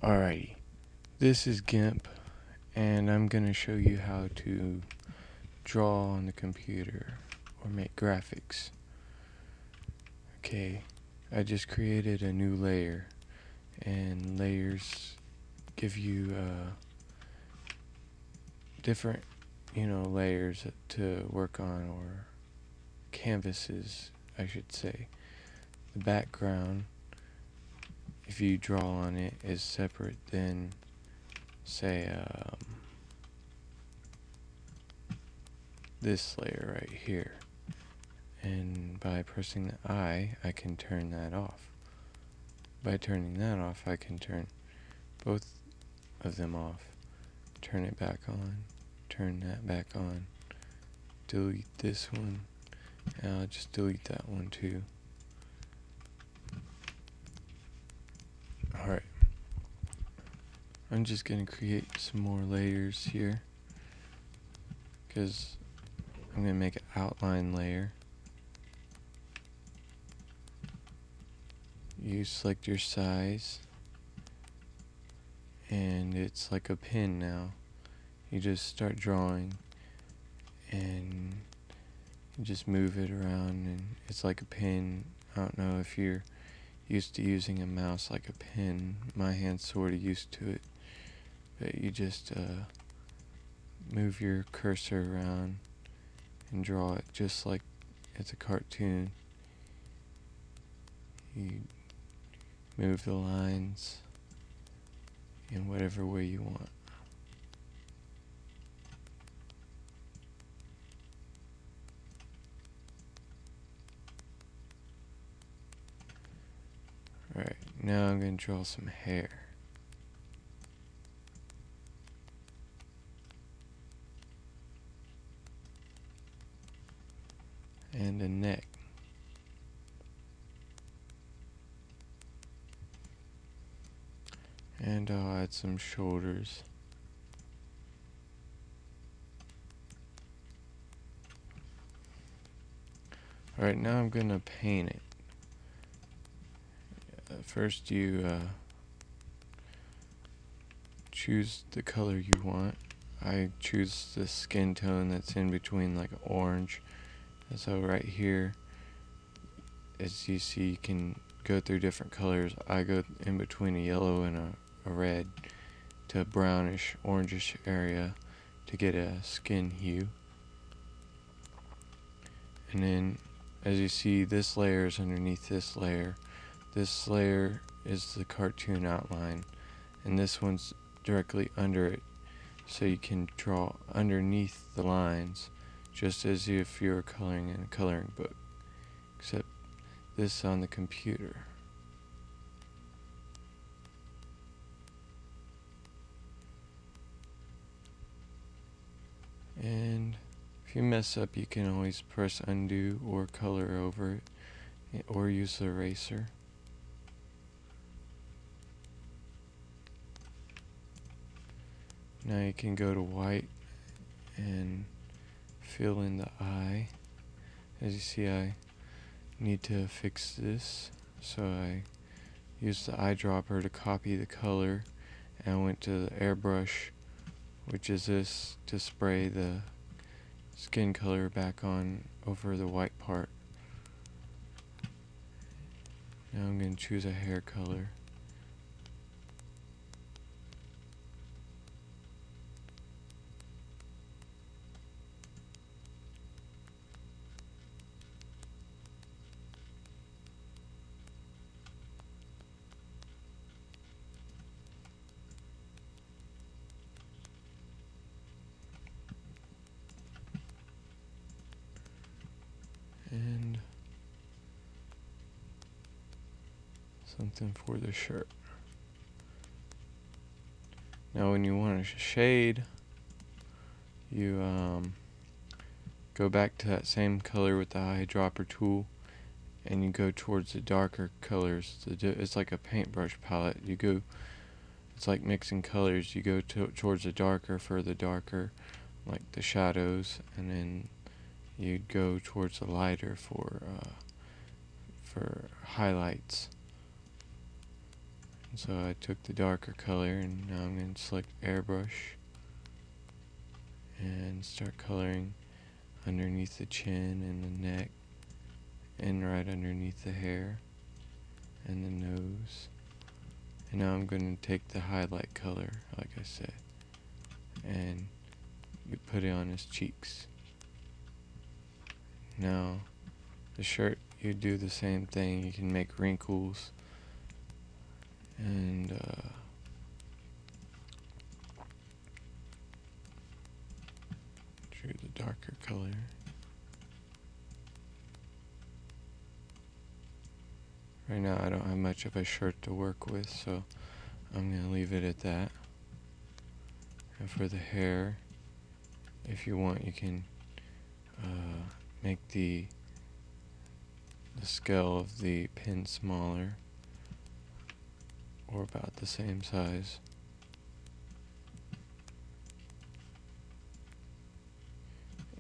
Alrighty, this is Gimp, and I'm going to show you how to draw on the computer or make graphics. Okay, I just created a new layer, and layers give you different, layers to work on, or canvases, I should say. The background, if you draw on it, is separate than, say, this layer right here. And by pressing the I can turn that off. By turning that off, I can turn both of them off. Turn it back on, turn that back on, delete this one, and I'll just delete that one too. Alright, I'm just going to create some more layers here, because I'm going to make an outline layer. You select your size, and it's like a pen now. You just start drawing, and you just move it around, and it's like a pen. I don't know if you're used to using a mouse like a pen. My hand's sort of used to it, but you just move your cursor around and draw it just like it's a cartoon. You move the lines in whatever way you want. Alright, now I'm going to draw some hair. And a neck. And I'll add some shoulders. Alright, now I'm going to paint it. First you choose the color you want. I choose the skin tone that's in between, like orange. And so right here, as you see, you can go through different colors. I go in between a yellow and a red to a brownish, orangish area to get a skin hue. And then, as you see, this layer is underneath this layer. This layer is the cartoon outline, and this one's directly under it, so you can draw underneath the lines, just as if you were coloring in a coloring book, except this on the computer. And if you mess up, you can always press undo or color over it, or use the eraser. Now you can go to white and fill in the eye. As you see, I need to fix this, so I used the eyedropper to copy the color, and I went to the airbrush, which is this, to spray the skin color back on over the white part. Now I'm going to choose a hair color. And something for the shirt. Now when you want to shade, you go back to that same color with the eyedropper tool, and you go towards the darker colors. It's like a paintbrush palette. It's like mixing colors. You go towards the darker for the darker, like the shadows, and then you'd go towards the lighter for highlights. So I took the darker color, and now I'm going to select airbrush and start coloring underneath the chin and the neck, and right underneath the hair and the nose. And now I'm going to take the highlight color, like I said, and you put it on his cheeks. Now the shirt, you do the same thing. You can make wrinkles and drew the darker color. Right now I don't have much of a shirt to work with, so I'm going to leave it at that. And for the hair, if you want, you can make the scale of the pin smaller, or about the same size.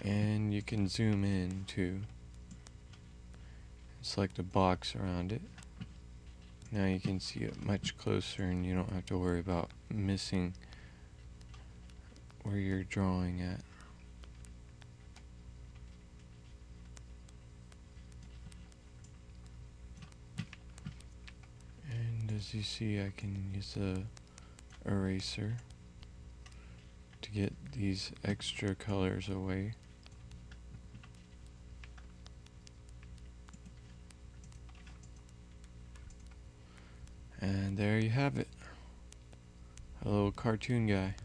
And you can zoom in too. Select a box around it. Now you can see it much closer, and you don't have to worry about missing where you're drawing at. And as you see, I can use a eraser to get these extra colors away. And there you have it, a little cartoon guy.